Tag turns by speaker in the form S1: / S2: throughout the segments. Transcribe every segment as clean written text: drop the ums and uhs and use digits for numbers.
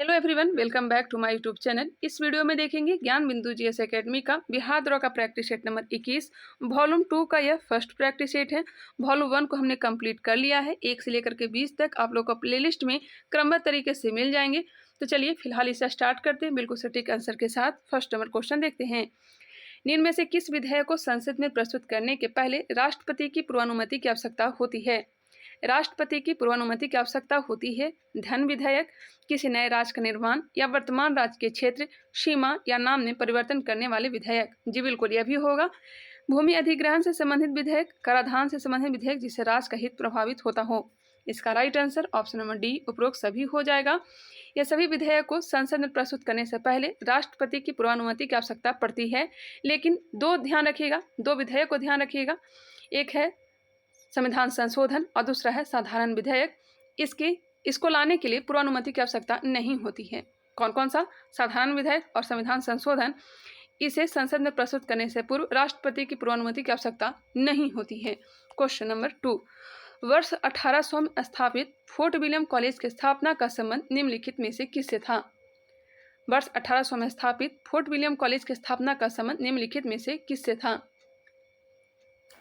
S1: Hello everyone, welcome back to my YouTube channel. इस video में देखेंगे ज्ञान बिंदु जीएस एकेडमी का बिहार द्रोह का प्रैक्टिस सेट नंबर 21 वॉल्यूम 2 का यह फर्स्ट प्रैक्टिस सेट है। वॉल्यूम 1 को हमने कंप्लीट कर लिया है। 1 से लेकर के 20 तक आप लोग को प्लेलिस्ट में क्रमबद्ध तरीके से मिल जाएंगे। तो चलिए फिलहाल इसे स्टार्ट करते हैं बिल्कुल सटीक आंसर के साथ। फर्स्ट नंबर क्वेश्चन देखते हैं। निम्न में से किस विधेयक को संसद में प्रस्तुत करने के पहले राष्ट्रपति की पूर्वानुमति की आवश्यकता होती है? राष्ट्रपति की पूर्वानुमति की आवश्यकता होती है। धन विधेयक, किसी नए राज्य का निर्माण या वर्तमान राज्य के क्षेत्र, सीमा या नाम में परिवर्तन करने वाले विधेयक। जी बिल्कुल, यह भी होगा। भूमि अधिग्रहण से संबंधित विधेयक, कराधान से संबंधित विधेयक जिससे राज्य का हित प्रभावित होता हो। इसका right answer option number D उपरोक्त सभी हो जाएगा। यह सभी विधेयक को संसद में प्रस्तुत करने से पहले राष्ट्रपति की पूर्वानुमति की आवश्यकता पड़ती है। लेकिन दो विधेयक को ध्यान रखिएगा। एक है संविधान संशोधन और दूसरा है साधारण विधेयक। इसको लाने के लिए पूर्वानुमति की आवश्यकता नहीं होती है। कौन कौन सा? साधारण विधेयक और संविधान संशोधन। इसे संसद में प्रस्तुत करने से पूर्व राष्ट्रपति की पूर्वानुमति की आवश्यकता नहीं होती है। Question number 2। वर्ष 1800 में स्थापित फोर्ट विलियम कॉलेज की स्थापना का संबंध निम्नलिखित में से किससे था? वर्ष 1800 में स्थापित फोर्ट विलियम कॉलेज की स्थापना का संबंध निम्नलिखित में से किससे था?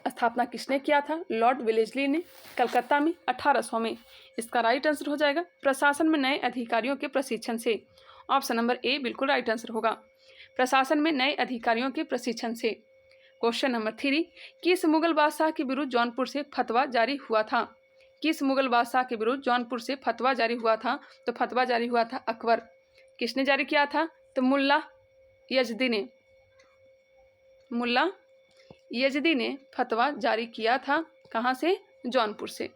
S1: स्थापना किसने किया था? लॉर्ड वेलेस्ली ने, कलकत्ता में 1800 में। इसका राइट आंसर हो जाएगा प्रशासन में नए अधिकारियों के प्रशिक्षण से। ऑप्शन नंबर ए बिल्कुल राइट आंसर होगा, प्रशासन में नए अधिकारियों के प्रशिक्षण से। Question number 3। किस मुगल बादशाह के विरुद्ध जौनपुर से फतवा जारी हुआ था? किस मुगल बादशाह के विरुद्ध जौनपुर से फतवा जारी हुआ था? तो फतवा जारी हुआ था अकबर। किसने जारी किया था? तो मुल्ला यजदी ने फतवा जारी किया था। कहाँ से? जौनपुर से।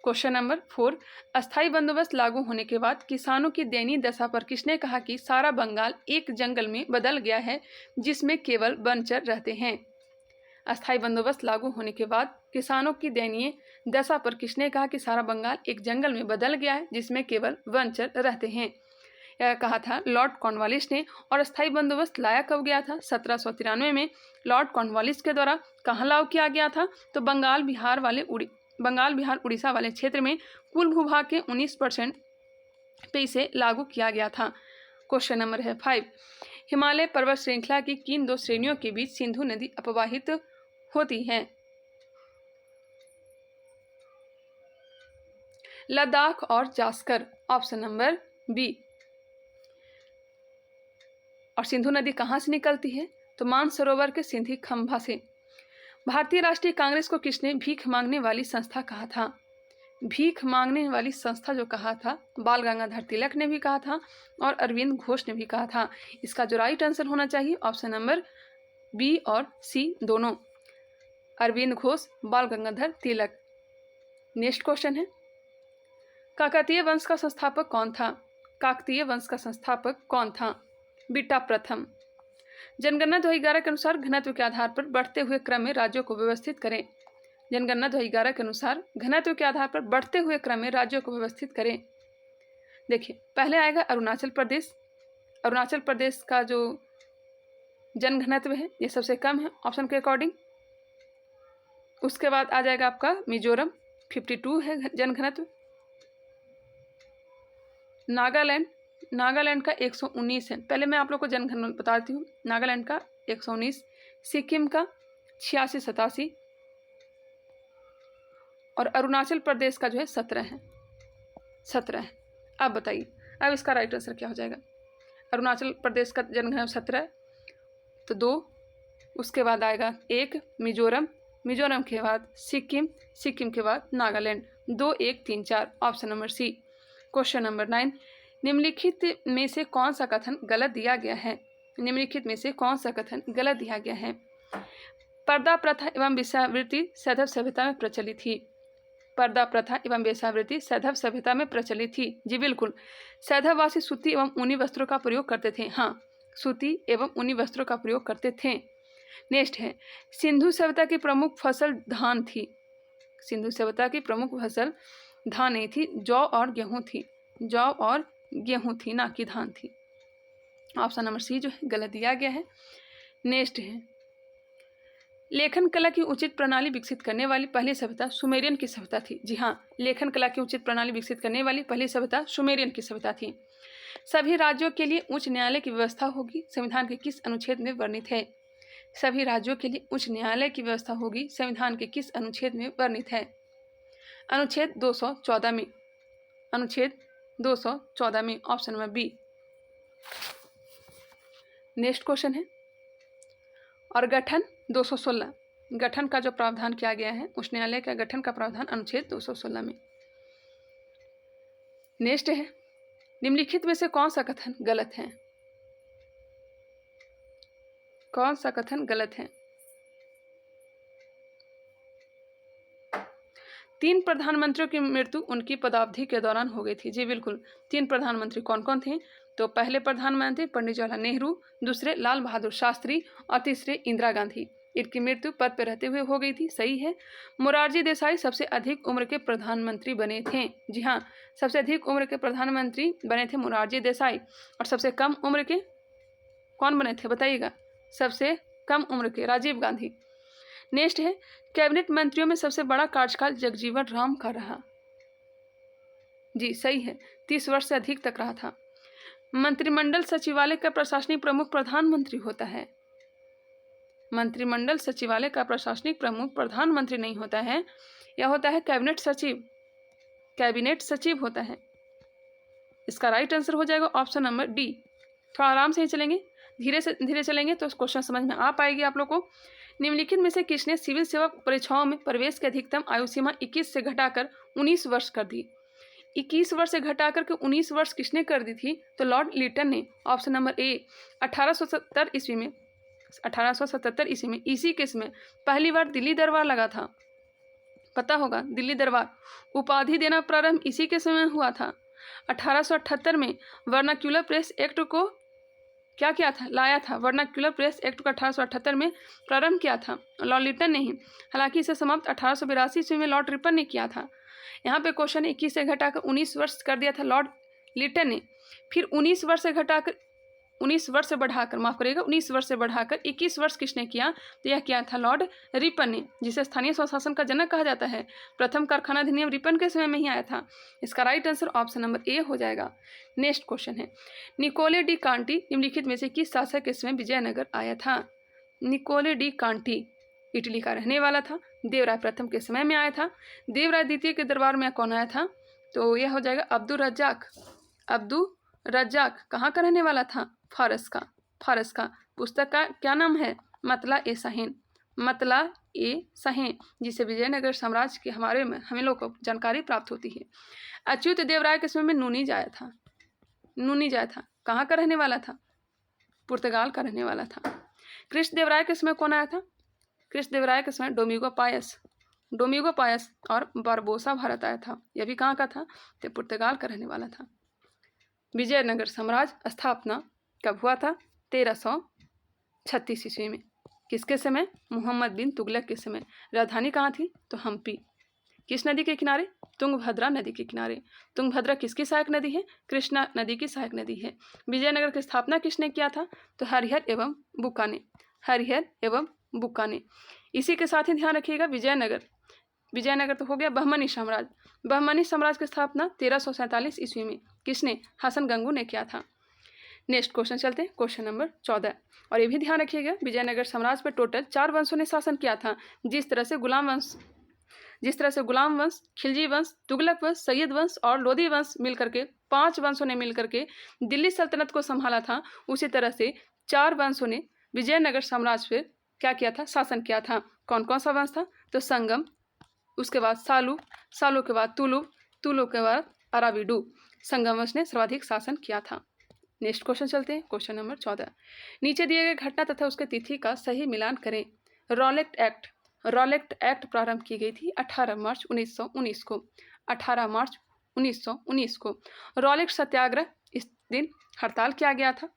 S1: Question number 4। अस्थायी बंदोबस्त लागू होने के बाद किसानों की दयनीय दशा पर किसने कहा कि सारा बंगाल एक जंगल में बदल गया है जिसमें केवल वनचर रहते हैं? अस्थायी बंदोबस्त लागू होने के बाद किसानों की दयनीय दशा पर किसने कहा कि सारा बंगाल एक जंगल में बदल गया है जिसमें केवल वनचर रहते हैं? यह कहा था लॉर्ड कॉर्नवालिस ने। और अस्थायी बंदोबस्त लाया कब गया था? 1793 में लॉर्ड कॉर्नवालिस के द्वारा कहाँ लागू किया गया था? तो बंगाल बिहार उड़ीसा वाले क्षेत्र में कुल भूभाग के 19% पे इसे लागू किया गया था। क्वेश्चन नंबर है 5। हिमालय पर्वत श्रृंखला की किन दो श्रेणियों के बीच सिंधु नदी अपवाहित होती है? लद्दाख और जास्कर। Option number B. और सिंधु नदी कहाँ से निकलती है? तो मानसरोवर के सिंधी खंभा से। भारतीय राष्ट्रीय कांग्रेस को किसने भीख मांगने वाली संस्था कहा था? भीख मांगने वाली संस्था जो कहा था, बाल गंगाधर तिलक ने भी कहा था और अरविंद घोष ने भी कहा था। इसका जो राइट आंसर होना चाहिए ऑप्शन नंबर बी और सी दोनों, अरविंद घोष, बाल गंगाधर तिलक। नेक्स्ट क्वेश्चन है, काकतीय वंश का संस्थापक कौन था? काकतीय वंश का संस्थापक कौन था? बीटा प्रथम। जनगणना 2011 के अनुसार घनत्व के आधार पर बढ़ते हुए क्रम में राज्यों को व्यवस्थित करें। जनगणना 2011 के अनुसार घनत्व के आधार पर बढ़ते हुए क्रम में राज्यों को व्यवस्थित करें। देखिए, पहले आएगा अरुणाचल प्रदेश। अरुणाचल प्रदेश का जो जनघनत्व है ये सबसे कम है ऑप्शन के अकॉर्डिंग। उसके बाद आ जाएगा आपका मिजोरम, 52 है जनघनत्व। नागालैंड का 119 है। पहले मैं आप लोग को जनघनत्व बताती हूँ। नागालैंड का 119, सिक्किम का 86-87 और अरुणाचल प्रदेश का जो है 17 है। अब बताइए, अब इसका राइट आंसर क्या हो जाएगा? अरुणाचल प्रदेश का जनघनत्व 17, तो 2, उसके बाद आएगा 1 मिजोरम के बाद सिक्किम के बाद Nagaland. 2, 1, 3, 4 option number C. Question number 9। निम्नलिखित में से कौन सा कथन गलत दिया गया है? निम्नलिखित में से कौन सा कथन गलत दिया गया है? पर्दा प्रथा एवं वेश्यावृत्ति सैंधव सभ्यता में प्रचलित थी। पर्दा प्रथा एवं वेश्यावृत्ति सैंधव सभ्यता में प्रचलित थी। जी बिल्कुल, सैंधववासी सूती एवं ऊनी वस्त्रों का प्रयोग करते थे। हाँ, सूती एवं ऊनी वस्त्रों का प्रयोग करते थे। नेक्स्ट है, सिंधु सभ्यता की प्रमुख फसल धान थी। सिंधु सभ्यता की प्रमुख फसल धान नहीं थी, जौ और गेहूं थी, ना कि धान थी। ऑप्शन नंबर सी जो है गलत दिया गया है। नेक्स्ट है, लेखन कला की उचित प्रणाली विकसित करने वाली पहली सभ्यता सुमेरियन की सभ्यता थी। जी हाँ, लेखन कला की उचित प्रणाली विकसित करने वाली पहली सभ्यता सुमेरियन की सभ्यता थी। सभी राज्यों के लिए उच्च न्यायालय की व्यवस्था होगी, संविधान के किस अनुच्छेद में वर्णित है? सभी राज्यों के लिए उच्च न्यायालय की व्यवस्था होगी, संविधान के किस अनुच्छेद में वर्णित है? अनुच्छेद 214 में। अनुच्छेद 214 में, option number B. Next question है, और गठन 216, गठन का जो प्रावधान किया गया है उच्च न्यायालय का गठन का प्रावधान अनुच्छेद 216 में। नेक्स्ट है, निम्नलिखित में से कौन सा कथन गलत है? कौन सा कथन गलत है? 3 प्रधानमंत्रियों की मृत्यु उनकी पदावधि के दौरान हो गई थी। जी बिल्कुल, 3 प्रधानमंत्री कौन कौन थे? तो पहले प्रधानमंत्री पंडित जवाहरलाल नेहरू, दूसरे लाल बहादुर शास्त्री और तीसरे इंदिरा गांधी। इनकी मृत्यु पद पर रहते हुए हो गई थी, सही है। मोरारजी देसाई सबसे अधिक उम्र के प्रधानमंत्री बने थे। जी हाँ, सबसे अधिक उम्र के प्रधानमंत्री बने थे मोरारजी देसाई। और सबसे कम उम्र के कौन बने थे बताइएगा? सबसे कम उम्र के राजीव गांधी। नेक्स्ट है, कैबिनेट मंत्रियों में सबसे बड़ा कार्यकाल जगजीवन राम का रहा। जी सही है, 30 वर्ष से अधिक तक रहा था। मंत्रिमंडल सचिवालय का प्रशासनिक प्रमुख प्रधानमंत्री होता है। मंत्रिमंडल सचिवालय का प्रशासनिक प्रमुख प्रधानमंत्री नहीं होता है, यह होता है कैबिनेट सचिव। कैबिनेट सचिव होता है। इसका राइट आंसर हो जाएगा ऑप्शन नंबर डी। थोड़ा आराम से ही चलेंगे, धीरे चलेंगे तो क्वेश्चन समझ में आ पाएगी आप लोग को। निम्नलिखित में से किसने सिविल सेवा परीक्षाओं में प्रवेश की अधिकतम आयु सीमा 21 से घटाकर 19 वर्ष कर दी? 21 वर्ष से घटाकर के 19 वर्ष किसने कर दी थी? तो लॉर्ड लिटन ने। ऑप्शन नंबर ए। 1877 ईस्वी में 1877 ईस्वी में इसी केस में पहली बार दिल्ली दरबार लगा था। पता होगा, दिल्ली दरबार उपाधि देना प्रारंभ इसी के समय हुआ था। 1878 में वर्नाक्यूलर प्रेस एक्ट को क्या किया था? लाया था। वर्नाक्यूलर प्रेस एक्ट को 1878 में प्रारंभ किया था लॉर्ड लिटन ने ही। हालांकि इसे समाप्त 1882 ईस्वी में लॉर्ड रिपन ने किया था। यहाँ पे क्वेश्चन 21 से घटाकर 19 वर्ष कर दिया था लॉर्ड लिटन ने। फिर 19 वर्ष से बढ़ाकर 19 वर्ष से बढ़ाकर 21 वर्ष किसने किया? तो यह किया था लॉर्ड रिपन ने, जिसे स्थानीय स्वशासन का जनक कहा जाता है। प्रथम कारखाना अधिनियम रिपन के समय में ही आया था। इसका राइट आंसर ऑप्शन नंबर ए हो जाएगा। नेक्स्ट क्वेश्चन है, निकोले डी कांटी निम्नलिखित में से किस शासक के समय विजयनगर आया था? निकोले डी कांटी इटली का रहने वाला था। देवराय प्रथम के समय में आया था। देवराय द्वितीय के दरबार में कौन आया था? तो यह हो जाएगा अब्दुल रज्जाक। अब्दुल रज्जाक कहाँ का रहने वाला था? फारस का। फारस का। पुस्तक का क्या नाम है? मतला ए साहिन। मतला ए साहिन, जिसे विजयनगर साम्राज्य के हमें लोग को जानकारी प्राप्त होती है। अच्युत देवराय के समय में नूनी जाया था। नूनी जाया था कहाँ का रहने वाला था? पुर्तगाल का रहने वाला था। कृष्ण देवराय के समय कौन आया था? कृष्ण देवराय के समय डोमिगो पायस। डोमिगो पायस और बारबोसा भारत आया था। यह भी कहाँ का था? तो पुर्तगाल का रहने वाला था। विजयनगर साम्राज्य स्थापना कब हुआ था? 1336 ईस्वी में। किसके समय? मोहम्मद बिन तुगलक के समय। राजधानी कहाँ थी? तो हम्पी। किस नदी के किनारे? तुंगभद्रा नदी के किनारे। तुंगभद्रा किसकी सहायक नदी है? कृष्णा नदी की सहायक नदी है। विजयनगर की स्थापना किसने किया था? तो हरिहर एवं बुक्का ने। हरिहर एवं बुक्का ने। इसी के साथ ही ध्यान रखिएगा, विजयनगर तो हो गया। बहमनी साम्राज्य। बहमनी साम्राज्य की स्थापना 1347 ईस्वी में किसने? हसन गंगू ने किया था। नेक्स्ट क्वेश्चन चलते हैं, क्वेश्चन नंबर 14। और ये भी ध्यान रखिएगा, विजयनगर साम्राज्य पर टोटल 4 वंशों ने शासन किया था। जिस तरह से गुलाम वंश, खिलजी वंश, तुगलक वंश, सैयद वंश और लोधी वंश मिलकर के 5 वंशों ने मिलकर के दिल्ली सल्तनत को संभाला था, उसी तरह से 4 वंशों ने विजयनगर साम्राज्य पर क्या किया था? शासन किया था। कौन कौन सा वंश था? तो संगम, उसके बाद सालू, सालू के बाद तुलुव, तुलुव के बाद अराविडू। संगम वंश ने सर्वाधिक शासन किया था। नेक्स्ट क्वेश्चन चलते हैं, क्वेश्चन नंबर 14। नीचे दिए गए घटना तथा उसके तिथि का सही मिलान करें। रॉलेट एक्ट प्रारंभ की गई थी 18 मार्च 1919 को। 18 मार्च 1919 को रॉलेट सत्याग्रह, इस दिन हड़ताल किया गया था।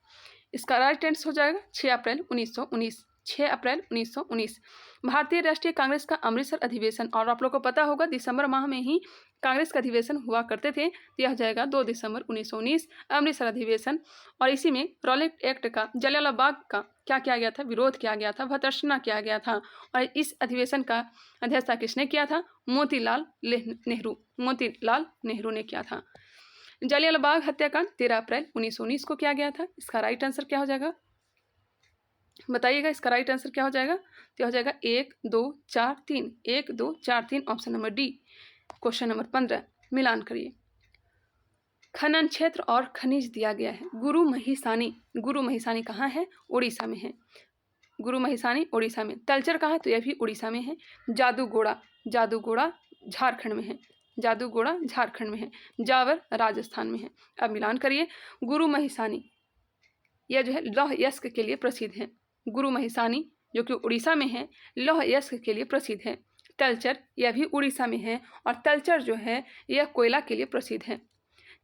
S1: इसका राइट आंसर हो जाएगा 6 अप्रैल 1919। 6 अप्रैल 1919। भारतीय राष्ट्रीय कांग्रेस का अमृतसर अधिवेशन, और आप लोग को पता होगा दिसंबर माह में ही कांग्रेस का अधिवेशन हुआ करते थे, तो यह हो जाएगा 2 दिसंबर 1919 अमृतसर अधिवेशन। और इसी में रॉलेट एक्ट का, जलियांवाला बाग का क्या किया गया था? विरोध किया गया था, भर्त्सना किया गया था। और इस अधिवेशन का अध्यक्षता किसने किया था? मोतीलाल नेहरू। मोतीलाल नेहरू ने किया था। जालियांवाला बाग हत्याकांड 13 अप्रैल 1919 को किया गया था। इसका राइट आंसर क्या हो जाएगा, बताइएगा। इसका राइट आंसर क्या हो जाएगा, तो हो जाएगा 1 2 4 3, 1 2 4 3, option number D. Question number 15 मिलान करिए। खनन क्षेत्र और खनिज दिया गया है। गुरु महिसानी कहाँ है, उड़ीसा में है। गुरु महिसानी उड़ीसा में। तलचर कहाँ है, तो यह भी उड़ीसा में है। जादूगोड़ा झारखंड में है। जादूगोड़ा झारखंड में है। जावर राजस्थान में है। अब मिलान करिए। गुरु महिसानी यह जो है लौह यस्क के लिए प्रसिद्ध है। गुरु महिसानी जो कि उड़ीसा में है, लौह यस्क के लिए प्रसिद्ध है। तलचर यह भी उड़ीसा में है और तलचर जो है यह कोयला के लिए प्रसिद्ध है।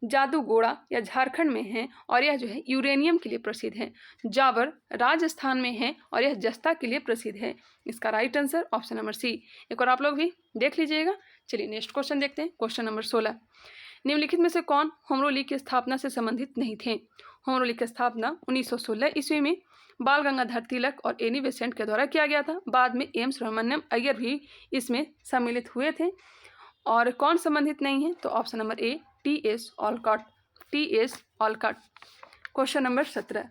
S1: जादूगोड़ा यह झारखंड में है और यह जो है यूरेनियम के लिए प्रसिद्ध है। जावर राजस्थान में है और यह जस्ता के लिए प्रसिद्ध है। इसका right answer option number C. एक और आप लोग भी देख लीजिएगा। चलिए नेक्स्ट क्वेश्चन देखते हैं। क्वेश्चन नंबर 16, निम्नलिखित में से कौन होम रूल लीग की स्थापना से संबंधित नहीं थे। होम रूल लीग की स्थापना 1916 ईस्वी में बाल गंगाधर तिलक और एनी बेसेंट के द्वारा किया गया था। बाद में एम सुब्रमण्यम अय्यर भी इसमें सम्मिलित हुए थे। और कौन संबंधित नहीं है, तो ऑप्शन नंबर ए टी.एस. ऑलकॉट। क्वेश्चन नंबर 17,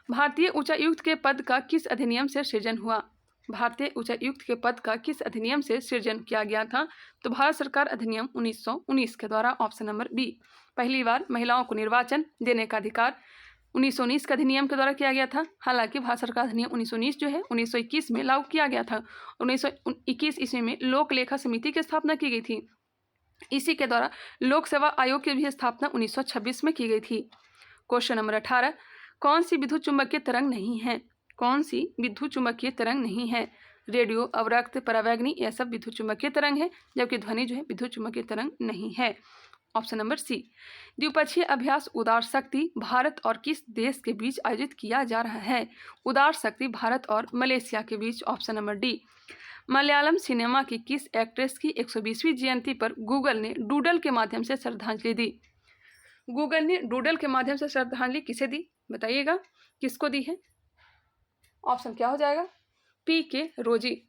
S1: भारतीय उच्चायुक्त के पद का किस अधिनियम से सृजन हुआ। भारतीय उच्चायुक्त के पद का किस अधिनियम से सृजन किया गया था, तो भारत सरकार अधिनियम 1919 के द्वारा, ऑप्शन नंबर बी। पहली बार महिलाओं को निर्वाचन देने का अधिकार 1919 के अधिनियम के द्वारा किया गया था। हालांकि भारत सरकार अधिनियम 1919 जो है 1921 में लागू किया गया था। 1921 ईस्वी में लोक लेखा समिति की स्थापना की गई थी। इसी के द्वारा लोक सेवा आयोग की भी स्थापना 1926 में की गई थी। क्वेश्चन नंबर 18, कौन सी विद्युत चुंबकीय तरंग नहीं है। कौन सी विद्युत चुंबकीय तरंग नहीं है। रेडियो, अवरक्त, परावैंगनी, यह सब विद्युत चुंबकीय तरंग है, जबकि ध्वनि जो है विद्युत चुंबकीय तरंग नहीं है। Option number C. द्विपक्षीय अभ्यास उदार शक्ति भारत और किस देश के बीच आयोजित किया जा रहा है। उदार शक्ति भारत और मलेशिया के बीच, option number D. Malayalam cinema की किस एक्ट्रेस की 120वीं जयंती पर गूगल ने डूडल के माध्यम से श्रद्धांजलि दी। गूगल ने डूडल के माध्यम से श्रद्धांजलि किसे दी, बताइएगा, किसको दी है। ऑप्शन क्या हो जाएगा, पी के रोजी,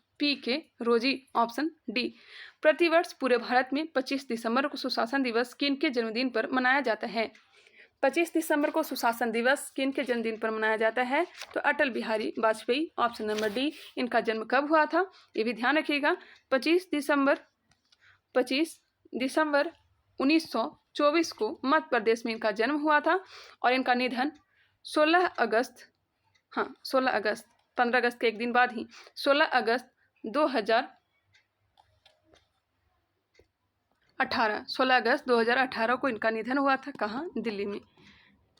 S1: ऑप्शन डी। प्रतिवर्ष पूरे भारत में 25 दिसंबर को सुशासन दिवस किनके जन्मदिन पर मनाया जाता है। 25 दिसंबर को सुशासन दिवस किनके जन्मदिन पर मनाया जाता है, तो Atal Bihari Vajpayee, option number D. इनका जन्म कब हुआ था, ये भी ध्यान रखिएगा। 25 दिसंबर 1924 को मध्य प्रदेश में इनका जन्म हुआ था और इनका निधन 16 अगस्त 15 अगस्त के एक दिन बाद ही 16 अगस्त 2018 को इनका निधन हुआ था। कहाँ, दिल्ली में।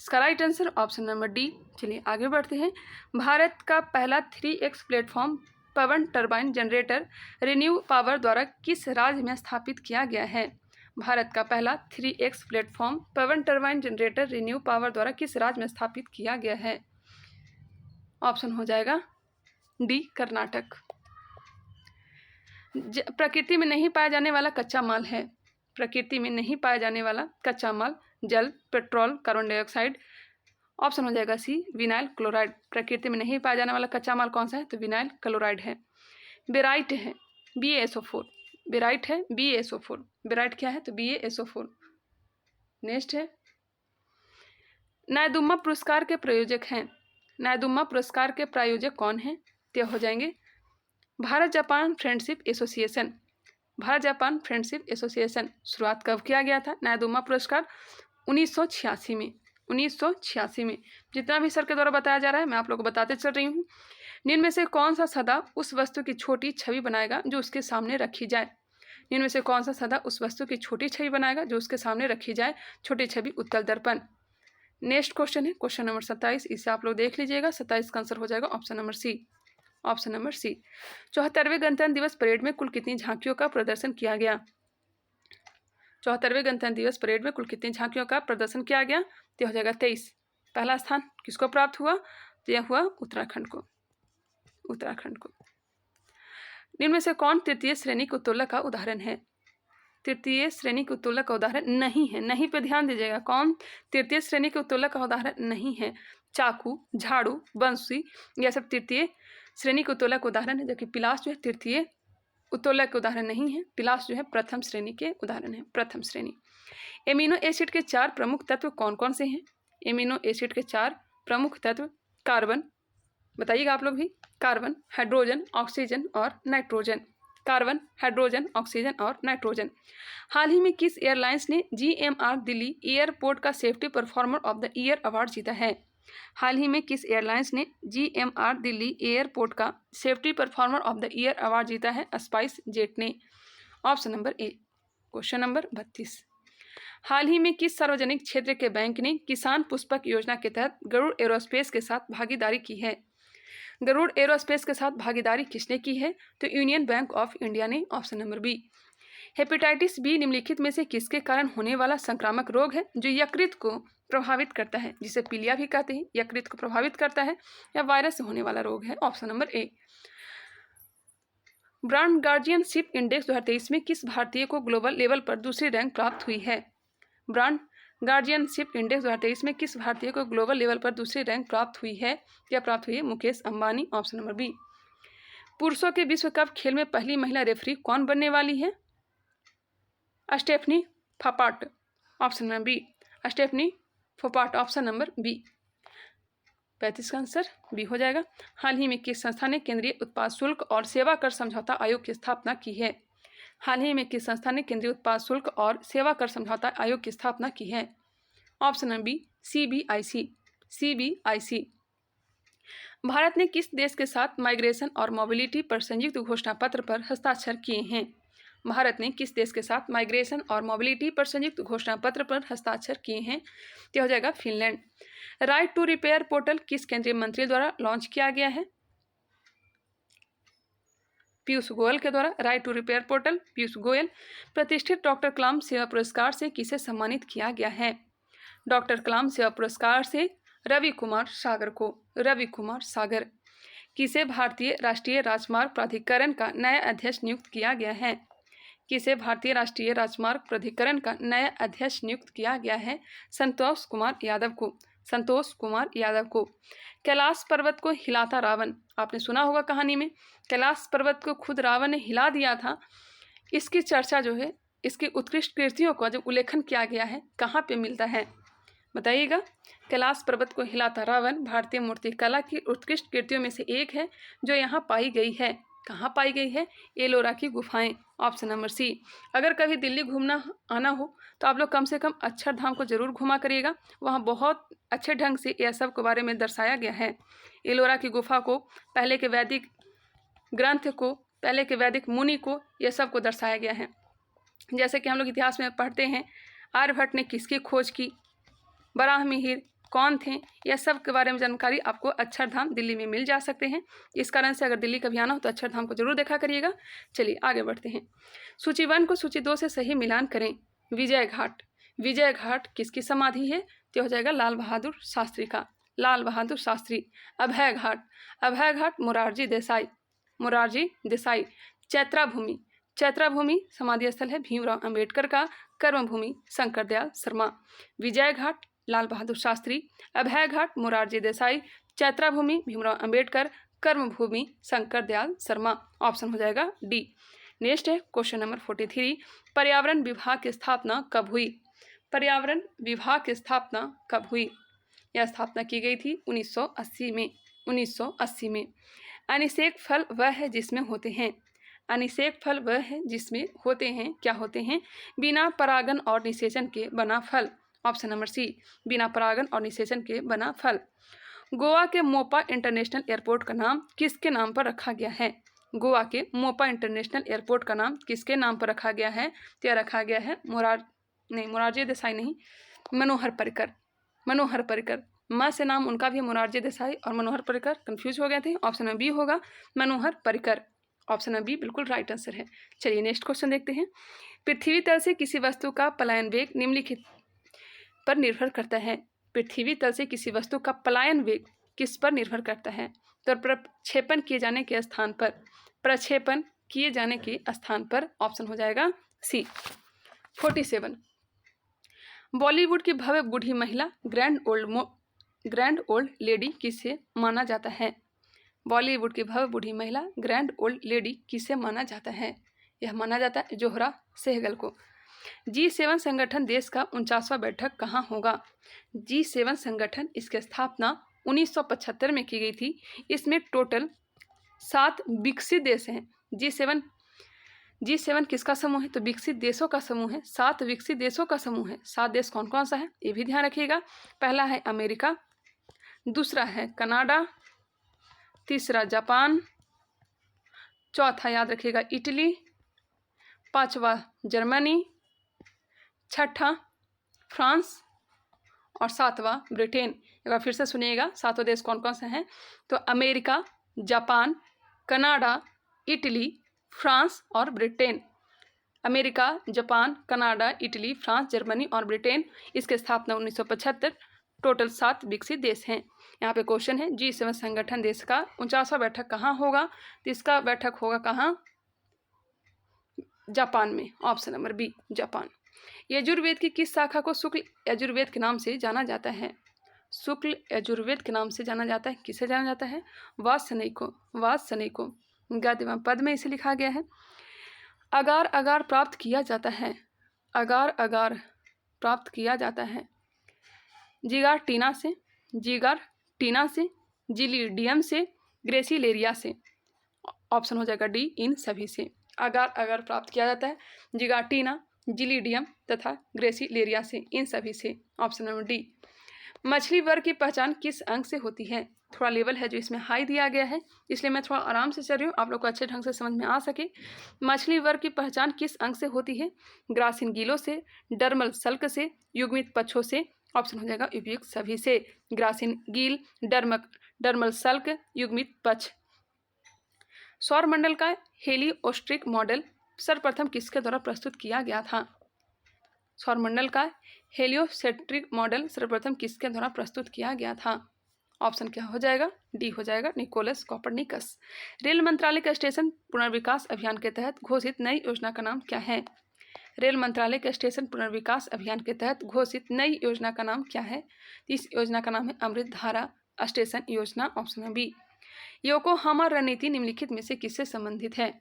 S1: इसका right answer option number D. चलिए आगे बढ़ते हैं। भारत का पहला 3X प्लेटफॉर्म पवन टरबाइन जनरेटर रिन्यू पावर द्वारा किस राज्य में स्थापित किया गया है। भारत का पहला 3X प्लेटफॉर्म पवन टरबाइन जनरेटर रिन्यू पावर द्वारा किस राज्य में स्थापित किया गया है। ऑप्शन हो जाएगा डी, कर्नाटक। प्रकृति में नहीं पाया जाने वाला कच्चा माल है। प्रकृति में नहीं पाया जाने वाला कच्चा माल जल, पेट्रोल, कार्बन डाइऑक्साइड, ऑप्शन हो जाएगा सी, विनाइल क्लोराइड। प्रकृति में नहीं पाया जाने वाला कच्चा माल कौन सा है, तो विनाइल क्लोराइड है। बेराइट है BaSO4। बेराइट है BaSO4। बेराइट क्या है, तो BaSO4। नेक्स्ट है, नायदुम्मा पुरस्कार के प्रयोजक हैं। नायदुम्मा पुरस्कार के प्रायोजक कौन हैं, तो हो जाएंगे Bharat Japan friendship association. Bharat Japan friendship association. शुरुआत कब किया गया था नायदुम्मा पुरस्कार, 1986 में। 1986 में। जितना भी सर के द्वारा बताया जा रहा है मैं आप लोगों को बताते चल रही हूँ। निम्न में से कौन सा सदा उस वस्तु की छोटी छवि बनाएगा जो उसके सामने रखी जाए। निम्न में से कौन सा सदा उस वस्तु की छोटी छवि बनाएगा जो उसके सामने रखी जाए। छोटी छवि उत्तल दर्पण। नेक्स्ट क्वेश्चन है क्वेश्चन नंबर 27। इसे आप लोग देख लीजिएगा। 27 का आंसर हो जाएगा option number C. Option number C. 74वें गणतंत्र दिवस परेड में कुल कितनी झांकियों का प्रदर्शन किया गया। 74वें गणतंत्र दिवस परेड में कुल कितनी झांकियों का प्रदर्शन किया गया, तो हो जाएगा 23। पहला स्थान किसको प्राप्त हुआ, तो यह हुआ उत्तराखंड को। निम्न में से कौन तृतीय श्रेणी के उत्तोलक का उदाहरण है। तृतीय श्रेणी के उत्तोलक का उदाहरण नहीं है। नहीं पे ध्यान दीजिएगा। कौन तृतीय श्रेणी के उत्तोलक का उदाहरण नहीं है। चाकू, झाड़ू, बंसी, यह सब तृतीय श्रेणी के उत्तोलक उदाहरण है, जबकि पिलास जो है तृतीय उत्तोलक के उदाहरण नहीं है। पिलास जो है प्रथम श्रेणी के उदाहरण है। प्रथम श्रेणी। एमिनो एसिड के 4 प्रमुख तत्व कौन कौन से हैं? एमिनो एसिड के 4 प्रमुख तत्व कार्बन, बताइएगा आप लोग भी, कार्बन, हाइड्रोजन, ऑक्सीजन और नाइट्रोजन। कार्बन, हाइड्रोजन, ऑक्सीजन और नाइट्रोजन। हाल ही में किस एयरलाइंस ने GMR दिल्ली एयरपोर्ट का safety performer of the year award जीता है? हाल ही में किस एयरलाइंस ने GMR दिल्ली एयरपोर्ट का safety performer of the year award जीता है? स्पाइस जेट ने। ऑप्शन नंबर ए। Question number 32। हाल ही में किस सार्वजनिक क्षेत्र के बैंक ने किसान पुष्पक योजना के तहत गरुड़ एरोस्पेस के साथ भागीदारी की है? गरुड़ एरोस्पेस के साथ भागीदारी किसने की है? तो यूनियन बैंक ऑफ इंडिया ने। Option number B. Hepatitis B निम्नलिखित में से किसके कारण होने वाला संक्रामक रोग है जो यकृत को प्रभावित करता है, जिसे पीलिया भी कहते हैं? यकृत को प्रभावित करता है या वायरस से होने वाला रोग है? ऑप्शन नंबर ए। ब्रांड गार्जियनशिप इंडेक्स 2023 में किस भारतीय को ग्लोबल लेवल पर दूसरी रैंक प्राप्त हुई है? ब्रांड गार्जियनशिप इंडेक्स 2023 में किस भारतीय को ग्लोबल लेवल पर दूसरी रैंक प्राप्त हुई है? क्या प्राप्त हुई है? Mukesh Ambani. Option number B. पुरुषों के विश्व कप खेल में पहली महिला रेफरी कौन बनने वाली है? स्टेफनी फोपाट। ऑप्शन नंबर बी, स्टेफनी फोपाट। Option number B. 35 का आंसर बी हो जाएगा। हाल ही में किस संस्था ने केंद्रीय उत्पाद शुल्क और सेवा कर समझौता आयोग की स्थापना की है? हाल ही में किस संस्था ने केंद्रीय उत्पाद शुल्क और सेवा कर समझौता आयोग की स्थापना की है? Option number B, CBIC। भारत ने किस देश के साथ माइग्रेशन और मोबिलिटी पर संयुक्त घोषणा पत्र पर हस्ताक्षर किए हैं? भारत ने किस देश के साथ माइग्रेशन और मोबिलिटी पर संयुक्त घोषणा पत्र पर हस्ताक्षर किए हैं? तो हो जाएगा Finland. Right to repair portal किस केंद्रीय मंत्री द्वारा लॉन्च किया गया है? पीयूष गोयल के द्वारा। Right to repair portal Piyush Goyal. प्रतिष्ठित डॉक्टर कलाम सेवा पुरस्कार से किसे सम्मानित किया गया है? डॉक्टर कलाम सेवा पुरस्कार से रवि कुमार सागर को। रवि कुमार सागर। किसे भारतीय राष्ट्रीय राजमार्ग प्राधिकरण का नया अध्यक्ष नियुक्त किया गया है? किसे भारतीय राष्ट्रीय राजमार्ग प्राधिकरण का नया अध्यक्ष नियुक्त किया गया है? संतोष कुमार यादव को। संतोष कुमार यादव को। कैलाश पर्वत को हिलाता रावण, आपने सुना होगा कहानी में, कैलाश पर्वत को खुद रावण ने हिला दिया था। इसकी चर्चा जो है, इसकी उत्कृष्ट कृतियों का जो उल्लेखन किया गया है, कहाँ पे मिलता है बताइएगा? कैलाश पर्वत को हिलाता रावण भारतीय मूर्तिकला की उत्कृष्ट कृतियों में से एक है जो यहाँ पाई गई है। कहाँ पाई गई है? एलोरा की गुफाएं। Option number C. अगर कभी दिल्ली घूमना आना हो तो आप लोग कम से कम अक्षरधाम को जरूर घुमा करिएगा। वहाँ बहुत अच्छे ढंग से यह सब के बारे में दर्शाया गया है। एलोरा की गुफा को, पहले के वैदिक ग्रंथ को, पहले के वैदिक मुनि को, यह सब को दर्शाया गया है। जैसे कि हम लोग इतिहास में पढ़ते हैं, आर्यभट्ट ने किसकी खोज की, बराहमिहिर कौन थे, यह सब के बारे में जानकारी आपको अक्षरधाम दिल्ली में मिल जा सकते हैं। इस कारण से अगर दिल्ली कभी आना हो तो अक्षरधाम को जरूर देखा करिएगा। चलिए आगे बढ़ते हैं। सूची 1 को सूची 2 से सही मिलान करें। विजय घाट। विजय घाट किसकी समाधि है? तो हो जाएगा लाल बहादुर शास्त्री का। लाल बहादुर शास्त्री। अभय घाट। अभय घाट मोरारजी देसाई। मोरारजी देसाई। चैत्रा भूमि। चैत्रा भूमि समाधि स्थल है भीमराव अंबेडकर का। कर्मभूमि शंकरदयाल शर्मा। विजय घाट लाल बहादुर शास्त्री, अभय घाट मोरारजी देसाई, चैत्रा भूमि भीमराव अंबेडकर, कर्मभूमि शंकरदयाल शर्मा। ऑप्शन हो जाएगा डी। नेक्स्ट है क्वेश्चन नंबर 43। पर्यावरण विभाग की स्थापना कब हुई? पर्यावरण विभाग की स्थापना कब हुई? यह स्थापना की गई थी 1980 में। 1980 में। अनिषेक फल वह है जिसमें होते हैं। अनिषेक फल वह है जिसमें होते हैं, क्या होते हैं? बिना परागन और निषेचन के बना फल। Option number C. बिना परागन और निषेचन के बना फल। गोवा के मोपा इंटरनेशनल एयरपोर्ट का नाम किसके नाम पर रखा गया है? गोवा के मोपा इंटरनेशनल एयरपोर्ट का नाम किसके नाम पर रखा गया है? तो रखा गया है मोरारजी देसाई नहीं, मनोहर पर्रिकर। मनोहर पर्रिकर। माँ से नाम उनका भी मोरारजी देसाई और मनोहर पर्रिकर, कंफ्यूज हो गए थे। ऑप्शन नंबर बी होगा Manohar Parrikar. Option number B बिल्कुल राइट आंसर है। चलिए नेक्स्ट क्वेश्चन देखते हैं। पृथ्वी तल से किसी वस्तु का पलायन वेग निम्नलिखित पर निर्भर करता है। पृथ्वी तल से किसी वस्तु का पलायन वेग किस पर निर्भर करता है? तो प्रक्षेपण किए जाने के स्थान पर। प्रक्षेपण किए जाने के स्थान पर। ऑप्शन हो जाएगा सी। 47। बॉलीवुड की भव्य बूढ़ी महिला ग्रैंड ओल्ड लेडी किसे माना जाता है? बॉलीवुड की भव्य बूढ़ी महिला ग्रैंड ओल्ड लेडी किसे माना जाता है? यह माना जाता है जोहरा सहगल को। G7 संगठन देश का 49वां बैठक कहाँ होगा? G7 संगठन इसकी स्थापना 1975 में की गई थी। इसमें टोटल 7 विकसित देश हैं। G7 किसका समूह है? तो विकसित देशों का समूह है। 7 विकसित देशों का समूह है। 7 देश कौन कौन सा है ये भी ध्यान रखिएगा। पहला है अमेरिका, दूसरा है कनाडा, तीसरा जापान, चौथा याद रखिएगा इटली, पांचवा जर्मनी, छठा फ्रांस और सातवां ब्रिटेन। एक बार फिर से सुनिएगा, सातों देश कौन कौन से हैं? तो America, Japan, Canada, Italy, France और Britain. America, Japan, Canada, Italy, France, Germany और ब्रिटेन। इसकी स्थापना 1975। टोटल 7 विकसित देश हैं। यहाँ पे क्वेश्चन है G7 संगठन देश का 49वां बैठक कहाँ होगा? तो इसका बैठक होगा कहाँ? जापान में। Option number B Japan. Yajurveda की किस शाखा को शुक्ल यजुर्वेद के नाम से जाना जाता है? शुक्ल यजुर्वेद के नाम से जाना जाता है। किसे जाना जाता है? वात्स्यनिक को गद्य एवं पद में इसे लिखा गया है। अगार अगार प्राप्त किया जाता है। अगार अगार प्राप्त किया जाता है जिगार्टीना से, जिलीडियम से, ग्रेसिलेरिया से। ऑप्शन हो जाएगा डी, इन सभी से। अगार अगार प्राप्त किया जाता है जिगार्टीना, जिलीडियम तथा ग्रेसिलेरिया से, इन सभी से। Option number D. मछली वर्ग की पहचान किस अंग से होती है? थोड़ा लेवल है जो इसमें हाई दिया गया है, इसलिए मैं थोड़ा आराम से चल रही हूँ, आप लोग को अच्छे ढंग से समझ में आ सके। मछली वर्ग की पहचान किस अंग से होती है? ग्रासिन गीलों से, डर्मल सल्क से, युग्मित पक्षों से। ऑप्शन हो जाएगा उपयुक्त सभी से। ग्रासिन गील, डर्मल सल्क, युग्मित पक्ष। सौरमंडल का हेलियोस्ट्रिक मॉडल सर्वप्रथम किसके द्वारा प्रस्तुत किया गया था? सौरमंडल का हेलियोसेंट्रिक मॉडल सर्वप्रथम किसके द्वारा प्रस्तुत किया गया था? ऑप्शन क्या हो जाएगा? डी हो जाएगा, निकोलस कोपरनिकस। रेल मंत्रालय का स्टेशन पुनर्विकास अभियान के तहत घोषित नई योजना का नाम क्या है? रेल मंत्रालय के स्टेशन पुनर्विकास अभियान के तहत घोषित नई योजना का नाम क्या है? इस योजना का नाम है अमृत धारा स्टेशन योजना। ऑप्शन है बी। योकोहामा रणनीति निम्नलिखित में से किससे संबंधित है?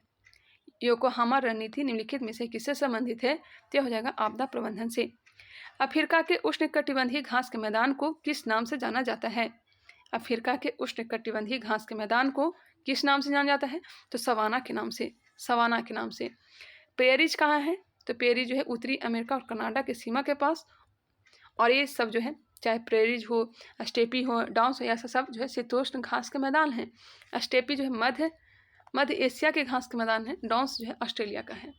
S1: योकोहामा रणनीति निम्नलिखित में से किससे संबंधित है? तो हो जाएगा आपदा प्रबंधन से। अफ्रीका के उष्णकटिबंधीय घास के मैदान को किस नाम से जाना जाता है? अफ्रीका के उष्णकटिबंधीय घास के मैदान को किस नाम से जाना जाता है? तो सवाना के नाम से। सवाना के नाम से। पेरिज कहाँ है? तो पेरिज जो है उत्तरी अमेरिका और कनाडा के सीमा के पास। और ये सब जो है चाहे प्रेरिज हो, स्टेपी हो, डाउन्स हो, ऐसा सब जो है शीतोष्ण घास के मैदान है। स्टेपी जो है मध्य एशिया के घास के मैदान है। डाउन्स जो है ऑस्ट्रेलिया का है।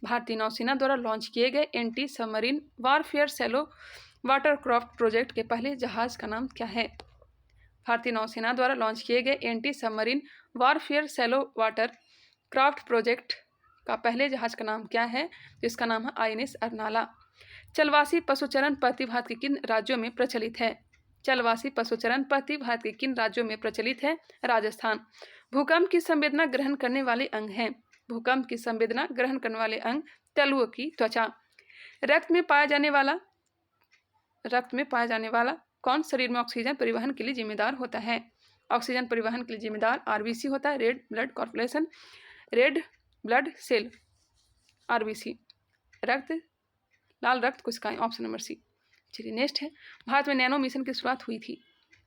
S1: भारतीय नौसेना द्वारा लॉन्च किए गए anti submarine warfare shallow watercraft project के पहले जहाज का नाम क्या है? भारतीय नौसेना द्वारा लॉन्च किए गए anti submarine warfare shallow water craft project का पहले जहाज का नाम क्या है? जिसका नाम है INS अर्नाला। चलवासी पशुचरण पद्धति भारत के किन राज्यों में प्रचलित है? चलवासी पशुचरण पद्धति भारत के किन राज्यों में प्रचलित है? राजस्थान। भूकंप की संवेदना ग्रहण करने वाले अंग हैं। भूकंप की संवेदना ग्रहण करने वाले अंग तलुओं की त्वचा। रक्त में पाया जाने वाला कौन शरीर में ऑक्सीजन परिवहन के लिए जिम्मेदार होता है? ऑक्सीजन परिवहन के लिए जिम्मेदार RBC होता है, red blood corporation, red blood cell, RBC। लाल रक्त कोशिकाएं। Option number C. चलिए नेक्स्ट है, भारत में नैनो मिशन की शुरुआत हुई थी।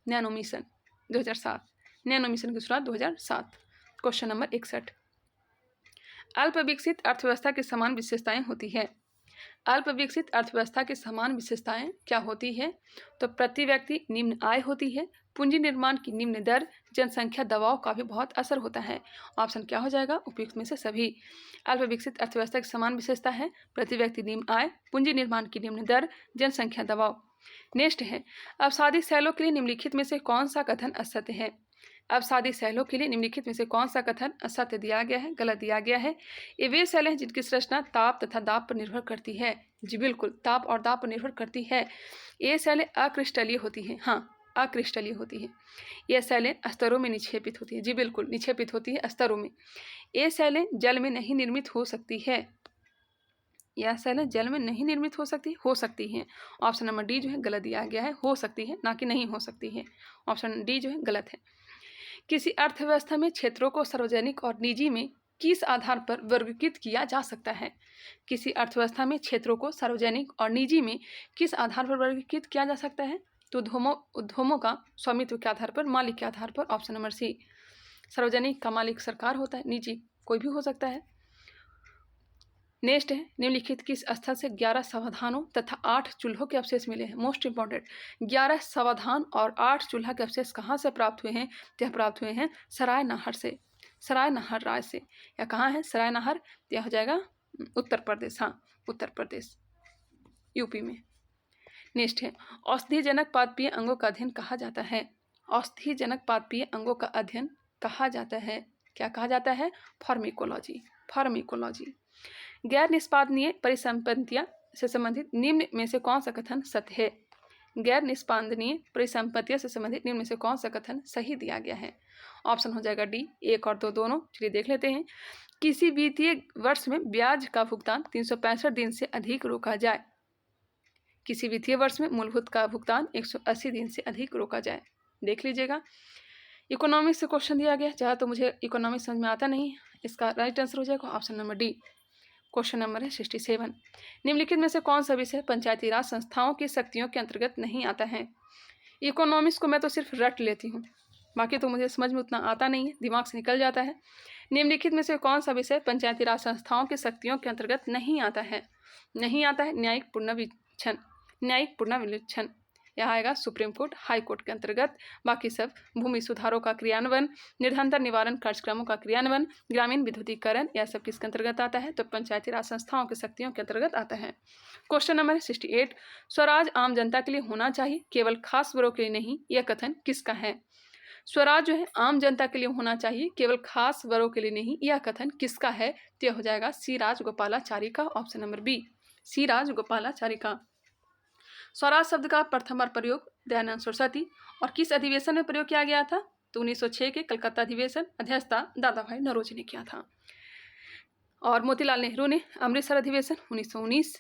S1: Nano mission 2007। नैनो मिशन की शुरुआत 2007। Question number 61। अल्प विकसित अर्थव्यवस्था की समान विशेषताएं होती है। अल्प विकसित अर्थव्यवस्था की समान विशेषताएं क्या होती है? तो प्रति व्यक्ति निम्न आय होती है, पूंजी निर्माण की निम्न दर, जनसंख्या दबाव का भी बहुत असर होता है। ऑप्शन क्या हो जाएगा? उपयुक्त में से सभी। अल्प विकसित अर्थव्यवस्था की समान विशेषता है प्रति व्यक्ति निम्न आय, पूंजी निर्माण की निम्न दर, जनसंख्या दबाव। नेक्स्ट है, अवसादी शैलों के लिए निम्नलिखित में से कौन सा कथन असत्य है? अवसादी शैलों के लिए निम्नलिखित में से कौन सा कथन असत्य दिया गया है, गलत दिया गया है? ये वे शैलें हैं जिनकी संरचना ताप तथा दाब पर निर्भर करती है। जी बिल्कुल, ताप और दाब पर निर्भर करती है। ये शैलें अक्रिस्टलीय होती हैं। हाँ, अक्रिस्टलीय होती है। ये शैलें स्तरों में निक्षेपित होती है। जी बिल्कुल, निक्षेपित होती है स्तरों में। ये शैलें जल में नहीं निर्मित हो सकती है। यह शैलें जल में नहीं निर्मित हो सकती हैं। ऑप्शन नंबर डी जो है गलत दिया गया है, हो सकती है ना कि नहीं हो सकती है। ऑप्शन डी जो है गलत है। किसी अर्थव्यवस्था में क्षेत्रों को सार्वजनिक और निजी में किस आधार पर वर्गीकृत किया जा सकता है? किसी अर्थव्यवस्था में क्षेत्रों को सार्वजनिक और निजी में किस आधार पर वर्गीकृत किया जा सकता है? तो उद्यमों का स्वामित्व के आधार पर, मालिक के आधार पर, ऑप्शन नंबर सी। सार्वजनिक का मालिक सरकार होता है, निजी कोई भी हो सकता है। नेक्स्ट है, निम्नलिखित किस स्थल से 11 समाधानों तथा 8 चूल्हों के अवशेष मिले हैं? मोस्ट इंपॉर्टेंट, 11 समाधान और 8 चूल्हा के अवशेष कहाँ से प्राप्त हुए हैं? यह प्राप्त हुए हैं सराय नाहर से, सराय नाहर राय से। यह कहाँ है? सराय नाहर, यह हो जाएगा उत्तर प्रदेश, हाँ उत्तर प्रदेश, यूपी में। नेक्स्ट है, औषधिजनक पादपीय अंगों का अध्ययन कहा जाता है? औषधिजनक पादपीय अंगों का अध्ययन कहा जाता है, क्या कहा जाता है? फार्मिकोलॉजी, फार्मिकोलॉजी। गैर निष्पादनीय परिसंपत्तियां से संबंधित निम्न में से कौन सा कथन सत्य है? गैर निष्पादनीय परिसंपत्तियों से संबंधित निम्न में से कौन सा कथन सही दिया गया है? ऑप्शन हो जाएगा डी, 1 और 2 दोनों। चलिए देख लेते हैं। किसी वित्तीय वर्ष में ब्याज का भुगतान 365 दिन से अधिक रोका जाए। किसी वित्तीय वर्ष में मूलभूत का भुगतान 180 दिन से अधिक रोका जाए। देख लीजिएगा। इकोनॉमिक्स से क्वेश्चन दिया गया, चाहे तो मुझे इकोनॉमिक्स समझ में आता नहीं, इसका राइट आंसर हो जाएगा option number D. Question number है 67। निम्नलिखित में से कौन सा विषय पंचायती राज संस्थाओं की शक्तियों के अंतर्गत नहीं आता है? इकोनॉमिक्स को मैं तो सिर्फ रट लेती हूँ, बाकी तो मुझे समझ में उतना आता नहीं है, दिमाग से निकल जाता है। निम्नलिखित में से कौन सा विषय पंचायती राज संस्थाओं की शक्तियों के अंतर्गत नहीं आता है? नहीं आता है न्यायिक पुनर्विवेचन, न्यायिक पुनर्विवेचन। यह आएगा सुप्रीम कोर्ट, हाई कोर्ट के अंतर्गत। बाकी सब भूमि सुधारों का क्रियान्वयन, निर्धनता निवारण कार्यक्रमों का क्रियान्वयन, ग्रामीण विद्युतीकरण, यह सब किसके अंतर्गत आता है? तो पंचायती राज संस्थाओं की शक्तियों के अंतर्गत आता है। Question number 68। स्वराज आम जनता के लिए होना चाहिए, केवल खास वर्गों के लिए नहीं, यह कथन किसका है? स्वराज जो है आम जनता के लिए होना चाहिए, केवल खास वर्गों के लिए नहीं, यह कथन किसका है? तो यह हो जाएगा सी राजगोपालाचारी का, ऑप्शन नंबर बी, सी राजगोपालाचारी का। स्वराज शब्द का प्रथम बार प्रयोग दयानंद सरस्वती और किस अधिवेशन में प्रयोग किया गया था? तो 1906 के कलकत्ता अधिवेशन, अध्यक्षता दादा भाई नौरोजी ने किया था। और मोतीलाल नेहरू ने अमृतसर अधिवेशन 1919,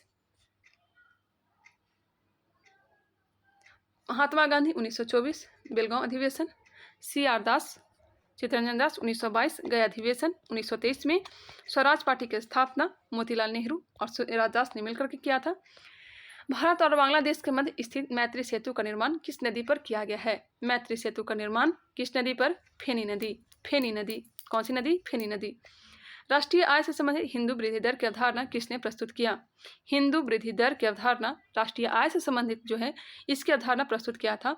S1: महात्मा गांधी 1924 बेलगांव अधिवेशन, CR दास, चित्तरंजन दास 1922 गया अधिवेशन 1923 में। स्वराज पार्टी की स्थापना मोतीलाल नेहरू और स्वराज दास ने मिलकर के किया था। भारत और बांग्लादेश के मध्य स्थित मैत्री सेतु का निर्माण किस नदी पर किया गया है? मैत्री सेतु का निर्माण किस नदी पर? फेनी नदी, फेनी नदी। कौन सी नदी? फेनी नदी। राष्ट्रीय आय से संबंधित हिंदू वृद्धि दर की अवधारणा किसने प्रस्तुत किया? हिंदू वृद्धि दर की अवधारणा, राष्ट्रीय आय से संबंधित जो है इसकी अवधारणा प्रस्तुत किया था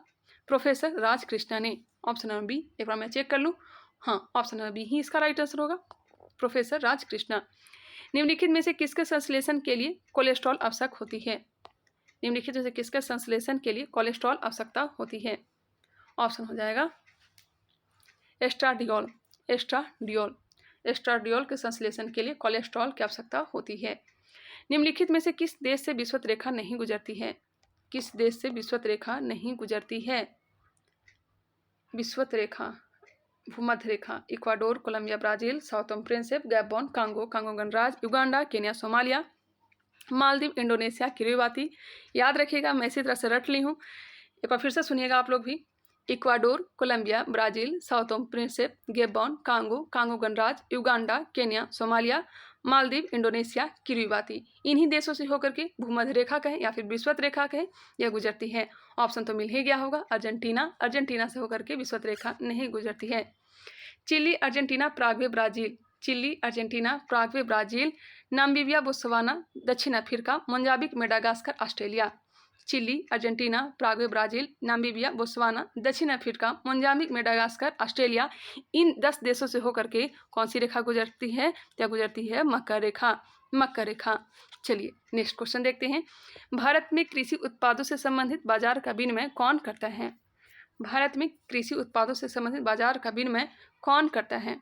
S1: प्रोफेसर राजकृष्णा ने। ऑप्शन नंबर बी, एक बार मैं चेक कर लूँ, हाँ ऑप्शन नंबर बी ही इसका राइट आंसर होगा, प्रोफेसर राजकृष्णा। निम्नलिखित में से किसके संश्लेषण के लिए कोलेस्ट्रॉल आवश्यक होती है? निम्नलिखित में से किसके संश्लेषण के लिए कोलेस्ट्रॉल आवश्यकता होती है? ऑप्शन हो जाएगा एस्ट्राडियोल, एस्ट्राडियोल, एस्ट्राडियोल के संश्लेषण के लिए कोलेस्ट्रॉल की आवश्यकता होती है। निम्नलिखित में से किस देश से विषुवत रेखा नहीं गुजरती है? किस देश से विषुवत रेखा नहीं गुजरती है? विषुवत रेखा, भूमध्य रेखा, Ecuador, Colombia, Brazil, Sao Principe, Gabon, Congo, Congo गणराज्य, Uganda, Kenya, Somalia, Maldives, Indonesia, Kiribati. याद रखिएगा, मैं इसी तरह से रट ली हूँ, एक बार फिर से सुनिएगा आप लोग भी। Ecuador, Colombia, Brazil, Sao Principe, Gabon, Congo, Congo गणराज्य, Uganda, Kenya, Somalia, Maldives, Indonesia, Kiribati. इन्हीं देशों से होकर के भूमध्य रेखा कहें या फिर विषुवत रेखा कहें, यह गुजरती है। ऑप्शन तो मिल ही गया होगा, अर्जेंटीना, अर्जेंटीना से होकर के विषुवत रेखा नहीं गुजरती है। Chile, Argentina, Paraguay, Brazil, Chile, Argentina, Paraguay, Brazil, Namibia, Botswana, दक्षिण Africa, Mozambique, Madagascar, Australia. Chile, Argentina, Paraguay, Brazil, Namibia, Botswana, दक्षिण अफ्रीका, मोजाम्बिक, मेडागास्कर, ऑस्ट्रेलिया। इन 10 देशों से होकर के कौन सी रेखा गुजरती है? क्या गुजरती है? मकर रेखा, मकर रेखा। चलिए नेक्स्ट क्वेश्चन देखते हैं। भारत में कृषि उत्पादों से संबंधित बाजार का विनिमय कौन करता है? भारत में कृषि उत्पादों से संबंधित बाजार का विनिमय कौन करता है?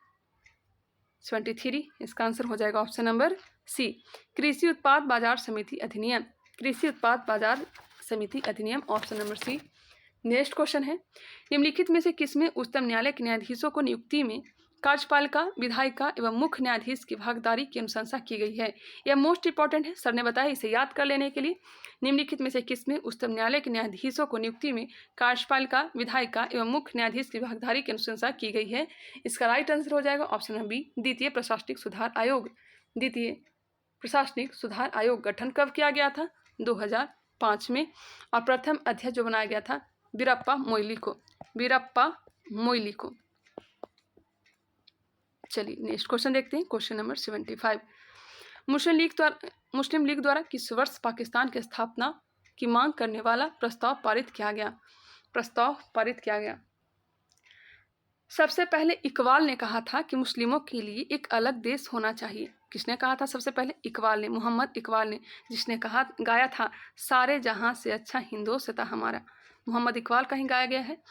S1: 73, इसका आंसर हो जाएगा ऑप्शन नंबर सी, कृषि उत्पाद बाजार समिति अधिनियम, कृषि उत्पाद बाजार समिति अधिनियम, option number C. Next question है, निम्नलिखित में से किसमें उच्चतम न्यायालय के न्यायाधीशों को नियुक्ति में कार्यपालिका, विधायिका एवं मुख्य न्यायाधीश की भागीदारी की अनुशंसा की गई है। यह मोस्ट इंपॉर्टेंट है, सर ने बताया इसे याद कर लेने के लिए। निम्नलिखित में से किसमें उच्चतम न्यायालय के न्यायाधीशों को नियुक्ति में कार्यपालिका, विधायिका एवं मुख्य न्यायाधीश की भागीदारी की अनुशंसा की गई है? इसका राइट आंसर हो जाएगा ऑप्शन नंबर बी, द्वितीय प्रशासनिक सुधार आयोग। द्वितीय प्रशासनिक सुधार आयोग गठन कब किया गया था? 2005 में। और प्रथम अध्यक्ष जो बनाया गया था वीरप्पा मोइली को। वीरप्पा मोइली को। चलिए नेक्स्ट क्वेश्चन देखते हैं, क्वेश्चन नंबर 75। मुस्लिम लीग द्वारा किस वर्ष पाकिस्तान की स्थापना की मांग करने वाला प्रस्ताव पारित किया गया? प्रस्ताव पारित किया गया। सबसे पहले इकबाल ने कहा था कि मुस्लिमों के लिए एक अलग देश होना चाहिए। किसने कहा था सबसे पहले? इकबाल ने, मोहम्मद इकबाल ने, जिसने कहा गाया था सारे जहां से अच्छा हिंदोस्तां हमारा। मोहम्मद इकबाल का ही गाया गया है।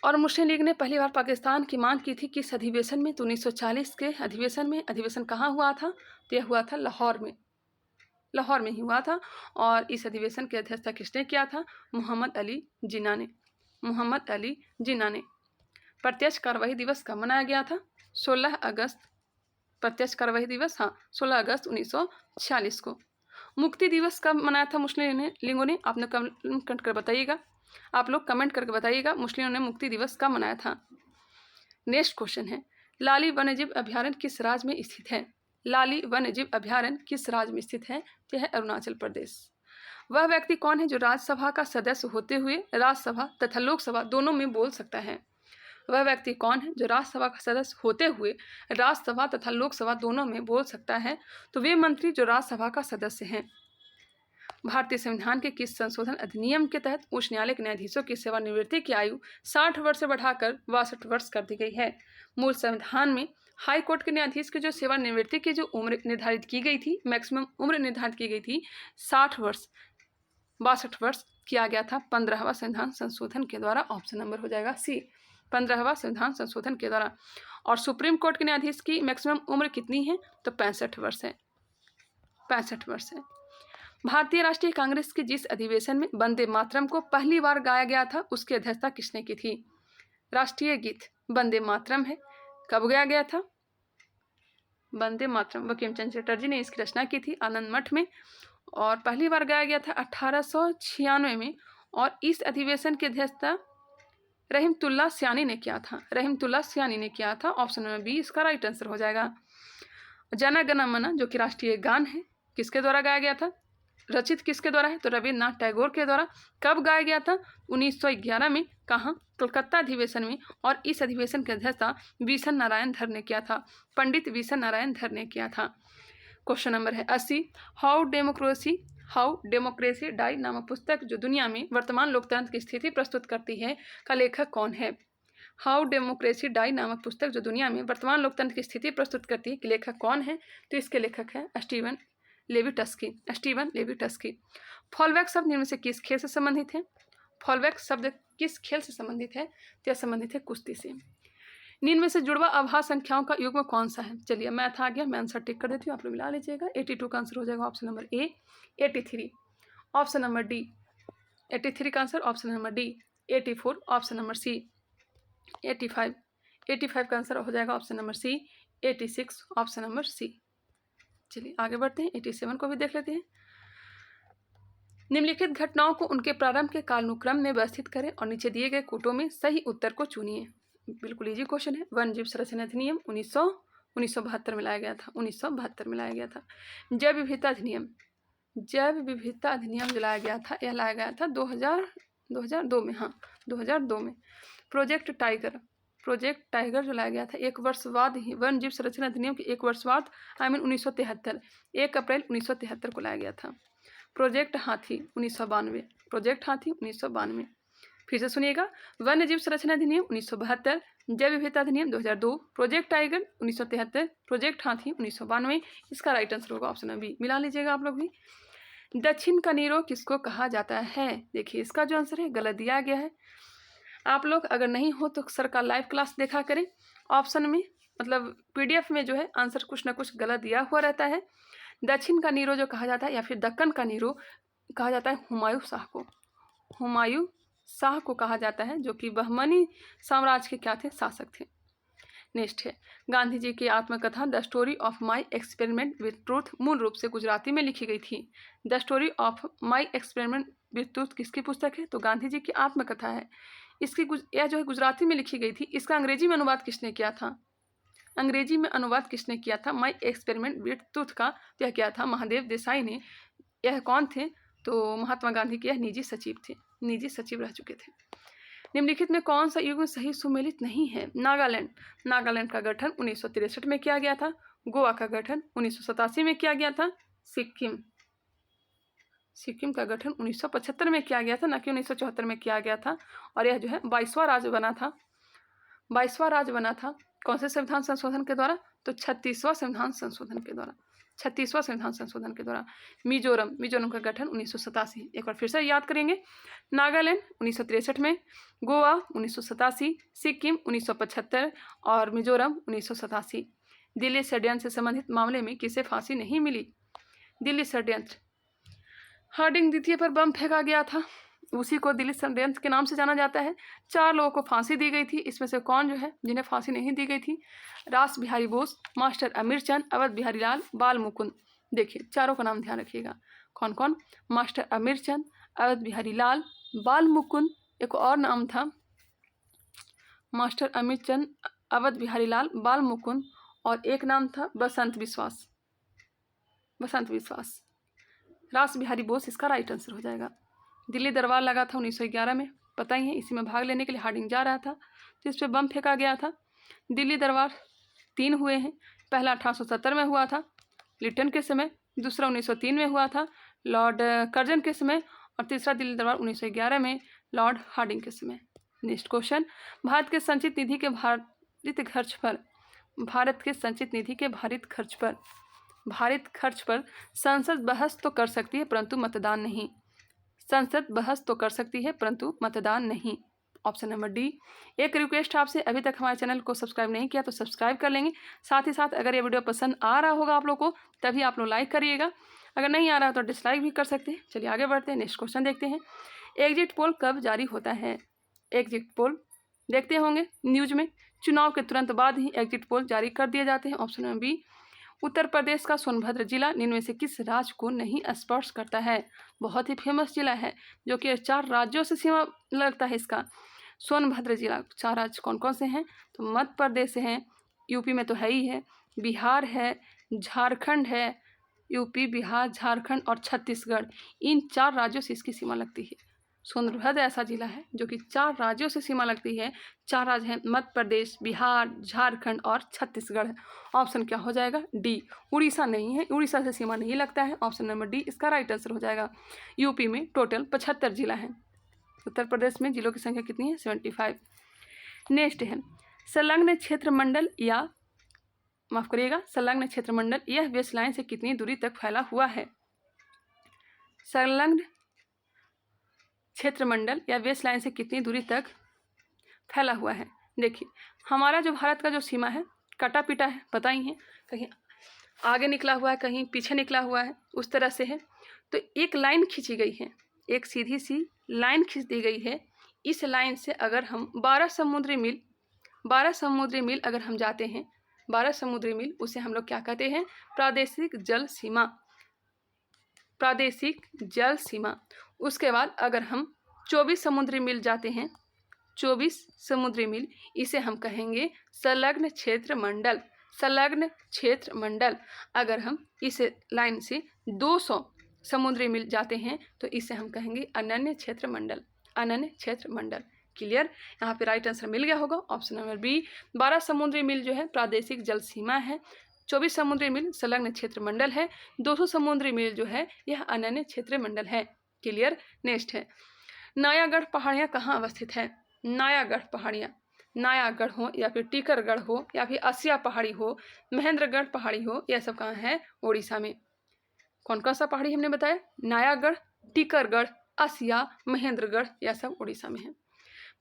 S1: और मुस्लिम लीग ने पहली बार पाकिस्तान की मांग की थी किस अधिवेशन में? तो 1940 के अधिवेशन में। अधिवेशन कहाँ हुआ था? तो यह हुआ था लाहौर में। लाहौर में ही हुआ था। और इस अधिवेशन की अध्यक्षता किसने किया था? मोहम्मद अली जिन्ना ने। मोहम्मद अली जिन्ना ने। प्रत्यक्ष कार्यवाही दिवस कब मनाया गया था? 16 अगस्त। प्रत्यक्ष कार्यवाही दिवस, हाँ, 16 अगस्त 1946 को। मुक्ति दिवस कब मनाया था मुस्लिम लीगों ने? आपने कमेंट कर बताइएगा। आप लोग कमेंट करके बताइएगा मुस्लिमों ने मुक्ति दिवस कब मनाया था। नेक्स्ट क्वेश्चन है, लाली वन्यजीव अभ्यारण्य किस राज्य में स्थित है? लाली वन्यजीव अभ्यारण्य किस राज्य में स्थित है? यह है अरुणाचल प्रदेश। वह व्यक्ति कौन है जो राज्यसभा का सदस्य होते हुए राज्यसभा तथा लोकसभा दोनों में बोल सकता है? वह व्यक्ति कौन है जो राज्यसभा का सदस्य होते हुए राज्यसभा तथा लोकसभा दोनों में बोल सकता है? तो वे मंत्री जो राज्यसभा का सदस्य हैं। भारतीय संविधान के किस संशोधन अधिनियम के तहत उच्च न्यायालय के न्यायाधीशों की सेवानिवृत्ति की आयु 60 वर्ष से बढ़ाकर 62 वर्ष कर दी गई है? मूल संविधान में हाई कोर्ट के न्यायाधीश की जो सेवानिवृत्ति की जो उम्र निर्धारित की गई थी, मैक्सिमम उम्र निर्धारित की गई थी 60 वर्ष, 62 वर्ष किया गया था 15वां संविधान संशोधन के द्वारा। ऑप्शन नंबर हो जाएगा सी, 15वां संविधान संशोधन के द्वारा। और सुप्रीम कोर्ट के न्यायाधीश की मैक्सिमम उम्र कितनी है? तो 65 वर्ष है। 65 वर्ष है। भारतीय राष्ट्रीय कांग्रेस के जिस अधिवेशन में वंदे मातरम को पहली बार गाया गया था उसकी अध्यक्षता किसने की थी? राष्ट्रीय गीत वंदे मातरम है, कब गाया गया था? वंदे मातरम बंकिम चंद्र चटर्जी ने इसकी रचना की थी आनंद मठ में, और पहली बार गाया गया था 1896 में। और इस अधिवेशन की अध्यक्षता रहीमतुल्लाह सयानी ने किया था। रहीमतुल्लाह सयानी ने किया था। ऑप्शन नंबर बी इसका राइट आंसर हो जाएगा। जन गण मन जो कि राष्ट्रीय गान है, किसके द्वारा गाया गया था? रचित किसके द्वारा है? तो रविन्द्रनाथ टैगोर के द्वारा। कब गाया गया था? 1911 में। कहाँ? कलकत्ता अधिवेशन में। और इस अधिवेशन की अध्यक्षता वीसन नारायण धर ने किया था। पंडित वीसन नारायण धर ने किया था। क्वेश्चन नंबर है 80। हाउ डेमोक्रेसी डाई नामक पुस्तक जो दुनिया में वर्तमान लोकतंत्र की स्थिति प्रस्तुत करती है का लेखक कौन है? हाउ डेमोक्रेसी डाई नामक पुस्तक जो दुनिया में वर्तमान लोकतंत्र की स्थिति प्रस्तुत करती है कि लेखक कौन है? तो इसके लेखक है स्टीवन लेवी-टस्की। फॉलबैक शब्द निम्न से किस खेल से संबंधित है? फॉलबैक शब्द किस खेल से संबंधित है? तो यह संबंधित है कुश्ती से। निम्न में से जुड़वा अभाज्य संख्याओं का युग्म कौन सा है? चलिए मैथ आ गया, मैं आंसर टिक कर देती हूँ, आप लोग मिला लीजिएगा। 82 का आंसर हो जाएगा option number A. 83 option number D. 83 का answer option number D. 84 option number C. 85 का आंसर हो जाएगा option number C. 86 option number C. चलिए आगे बढ़ते हैं, 87 को भी देख लेते हैं। निम्नलिखित घटनाओं को उनके प्रारंभ के कालानुक्रम में व्यवस्थित करें और नीचे दिए गए कोटों में सही उत्तर को चुनिए। बिल्कुल इजी क्वेश्चन है। वन्य जीव संरक्षण अधिनियम 1972 में लाया गया था। 1972 में लाया गया था। जैव विविधता अधिनियम जो लाया गया था, यह लाया गया था 2002 में। हाँ, 2002 में। प्रोजेक्ट टाइगर जो लाया गया था 1 वर्ष बाद ही। वन्य जीव संरक्षण अधिनियम के 1 वर्ष बाद 1973, 1 अप्रैल 1973 को लाया गया था। प्रोजेक्ट हाथी 1992। फिर से सुनिएगा, वन्य जीव संरक्षण अधिनियम 1972, जैव विविधता अधिनियम 2002, प्रोजेक्ट टाइगर 1973, प्रोजेक्ट हाथी 1992। इसका राइट आंसर होगा ऑप्शन बी। मिला लीजिएगा आप लोग भी। दक्षिण का नीरो किसको कहा जाता है? देखिए इसका जो आंसर है गलत दिया गया है। आप लोग अगर नहीं हो तो सर का लाइव क्लास देखा करें। ऑप्शन में मतलब PDF में जो है आंसर कुछ ना कुछ गलत दिया हुआ रहता है। दक्षिण का नीरो जो कहा जाता है या फिर दक्कन का नीरो कहा जाता है हुमायूं शाह को। हुमायूं शाह को कहा जाता है, जो कि बहमनी साम्राज्य के क्या थे? शासक थे। नेक्स्ट है गांधी जी की आत्मकथा the story of my experiment with truth मूल रूप से गुजराती में लिखी गई थी। The story of my experiment with truth किसकी पुस्तक है? तो गांधी जी की आत्मकथा है। इसकी यह जो है गुजराती में लिखी गई थी। इसका अंग्रेजी में अनुवाद किसने किया था? अंग्रेजी में अनुवाद किसने किया था माई एक्सपेरिमेंट विथ ट्रूथ का? तो यह किया था महादेव देसाई ने। यह कौन थे? तो महात्मा गांधी के यह निजी सचिव थे, निजी सचिव रह चुके थे। निम्नलिखित में कौन सा युग सही सुमेलित नहीं है? नागालैंड। नागालैंड का गठन 1963 में किया गया था। गोवा का गठन 1987 में किया गया था। सिक्किम का गठन 1975 में किया गया था, न कि 1974 में किया गया था। और यह जो है 22वां राज्य बना था। 22वां राज्य बना था कौन से संविधान संशोधन के द्वारा? तो 36वां संविधान संशोधन के द्वारा। 36वां संविधान संशोधन के द्वारा। मिजोरम का गठन 1987। एक बार फिर से याद करेंगे। नागालैंड 1963 में, गोवा 1987, सिक्किम 1975 और मिजोरम 1987। दिल्ली षड्यंत्र से संबंधित मामले में किसे फांसी नहीं मिली? दिल्ली षड्यंत्र, हार्डिंग द्वितीय पर बम फेंका गया था, उसी को दिल्ली षड्यंत्र के नाम से जाना जाता है। 4 लोगों को फांसी दी गई थी। इसमें से कौन जो है जिन्हें फांसी नहीं दी गई थी? रास बिहारी बोस, मास्टर अमीरचंद, अवध बिहारी लाल, बाल मुकुंद। देखिए चारों का नाम ध्यान रखिएगा। कौन कौन? मास्टर अमीरचंद, अवध बिहारी लाल, बाल मुकुंद, एक और नाम था मास्टर अमीरचंद, अवध बिहारी लाल, बाल मुकुंद, और एक नाम था बसंत विश्वास। रास बिहारी बोस इसका राइट आंसर हो जाएगा। दिल्ली दरबार लगा था 1911 में, पता ही है। इसी में भाग लेने के लिए हार्डिंग जा रहा था, तो इस पर बम फेंका गया था। दिल्ली दरबार 3 हुए हैं। पहला 1870 में हुआ था लिटन के समय, दूसरा 1903 में हुआ था लॉर्ड कर्जन के समय, और तीसरा दिल्ली दरबार 1911 में लॉर्ड हार्डिंग के समय। नेक्स्ट क्वेश्चन, भारत के संचित निधि के भारित खर्च पर संसद बहस तो कर सकती है परंतु मतदान नहीं। संसद बहस तो कर सकती है परंतु मतदान नहीं। Option number D. एक रिक्वेस्ट आपसे, अभी तक हमारे चैनल को सब्सक्राइब नहीं किया तो सब्सक्राइब कर लेंगे। साथ ही साथ अगर ये वीडियो पसंद आ रहा होगा आप लोग को तभी आप लोग लाइक करिएगा, अगर नहीं आ रहा तो डिसलाइक भी कर सकते हैं। चलिए आगे बढ़ते हैं, नेक्स्ट क्वेश्चन देखते हैं। एग्जिट पोल कब जारी होता है? एग्जिट पोल देखते होंगे न्यूज में, चुनाव के तुरंत बाद ही एग्जिट पोल जारी कर दिए जाते हैं। Option number B. Uttar Pradesh का सोनभद्र जिला निम्न में से किस राज्य को नहीं स्पर्श करता है? बहुत ही फेमस जिला है जो कि 4 राज्यों से सीमा लगता है इसका। सोनभद्र जिला 4 राज्य कौन कौन से हैं? तो मध्य प्रदेश है, यूपी में तो है ही है, बिहार है, झारखंड है, यूपी, बिहार, झारखंड और छत्तीसगढ़, इन 4 राज्यों से इसकी सीमा लगती है। सोनभद्र ऐसा जिला है जो कि 4 राज्यों से सीमा लगती है। 4 राज्य हैं मध्य प्रदेश, बिहार, झारखंड और छत्तीसगढ़। ऑप्शन क्या हो जाएगा? डी। उड़ीसा नहीं है, उड़ीसा से सीमा नहीं लगता है। ऑप्शन नंबर डी इसका राइट आंसर हो जाएगा। यूपी में टोटल 75 जिला है। उत्तर प्रदेश में जिलों की संख्या कितनी है? 75। नेक्स्ट है संलग्न क्षेत्र मंडल या माफ करिएगा संलग्न क्षेत्र मंडल यह बेस लाइन से कितनी दूरी तक फैला हुआ है? संलग्न क्षेत्र मंडल या बेस लाइन से कितनी दूरी तक फैला हुआ है? देखिए हमारा जो भारत का जो सीमा है कटा पिटा है, पता ही है, कहीं आगे निकला हुआ है, कहीं पीछे निकला हुआ है, उस तरह से है। तो एक लाइन खींची गई है, एक सीधी सी लाइन खींच दी गई है। इस लाइन से अगर हम 12 समुद्री मील अगर हम जाते हैं, 12 समुद्री मील, उसे हम लोग क्या कहते हैं? प्रादेशिक जल सीमा। प्रादेशिक जल सीमा। उसके बाद अगर हम 24 समुद्री मील जाते हैं, 24 समुद्री मील, इसे हम कहेंगे संलग्न क्षेत्र मंडल। संलग्न क्षेत्र मंडल। अगर हम इस लाइन से 200 समुद्री मील जाते हैं तो इसे हम कहेंगे अनन्य क्षेत्र मंडल। अनन्य क्षेत्र मंडल। क्लियर? यहाँ पे राइट आंसर मिल गया होगा। ऑप्शन नंबर बी 12 समुद्री मील जो है प्रादेशिक जल सीमा है, 24 समुद्री मील संलग्न क्षेत्र मंडल है, 200 समुद्री मील जो है यह अनन्य क्षेत्र मंडल है। क्लियर? नेक्स्ट है नायागढ़ पहाड़ियाँ कहाँ अवस्थित है? नायागढ़ पहाड़ियाँ, नायागढ़ हो या फिर टीकरगढ़ हो या फिर असिया पहाड़ी हो, महेंद्रगढ़ पहाड़ी हो, यह सब कहाँ है? उड़ीसा में। कौन कौन सा पहाड़ी हमने बताया? नायागढ़, टीकरगढ़, असिया, महेंद्रगढ़, यह सब उड़ीसा में है।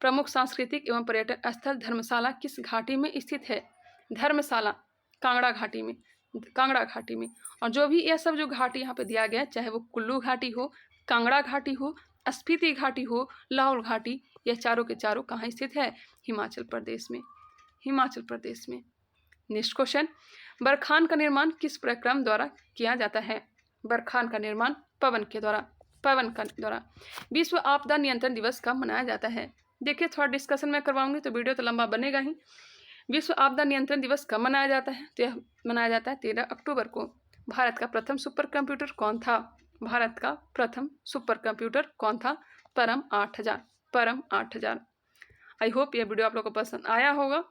S1: प्रमुख सांस्कृतिक एवं पर्यटन स्थल धर्मशाला किस घाटी में स्थित है? धर्मशाला कांगड़ा घाटी में, कांगड़ा घाटी में। और जो भी यह सब जो घाटी यहाँ पे दिया गया, चाहे वो कुल्लू घाटी हो, कांगड़ा घाटी हो, स्पीति घाटी हो, लाहौल घाटी, यह चारों के चारों कहाँ स्थित है? हिमाचल प्रदेश में। हिमाचल प्रदेश में। नेक्स्ट क्वेश्चन, बरखान का निर्माण किस प्रक्रम द्वारा किया जाता है? बरखान का निर्माण पवन के द्वारा। विश्व आपदा नियंत्रण दिवस कब मनाया जाता है? देखिए, थोड़ा डिस्कशन मैं करवाऊंगी तो वीडियो तो लंबा बनेगा ही। विश्व आपदा नियंत्रण दिवस कब मनाया जाता है? तो यह मनाया जाता है 13 अक्टूबर को। भारत का प्रथम सुपर कंप्यूटर कौन था? भारत का प्रथम सुपर कंप्यूटर कौन था? परम 8000। आई होप यह वीडियो आप लोगों को पसंद आया होगा।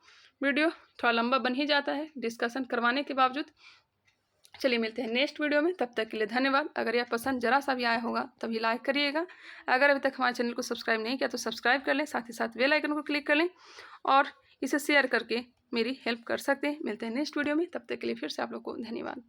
S1: वीडियो थोड़ा लंबा बन ही जाता है डिस्कशन करवाने के बावजूद। चलिए मिलते हैं नेक्स्ट वीडियो में, तब तक के लिए धन्यवाद। अगर यह पसंद जरा सा भी आया होगा तभी लाइक करिएगा। अगर अभी तक हमारे चैनल को सब्सक्राइब नहीं किया तो सब्सक्राइब कर लें, साथ ही साथ बेल आइकन को क्लिक कर लें और इसे शेयर करके मेरी हेल्प कर सकते हैं। मिलते हैं नेक्स्ट वीडियो में, तब तक के लिए फिर से आप लोग को धन्यवाद।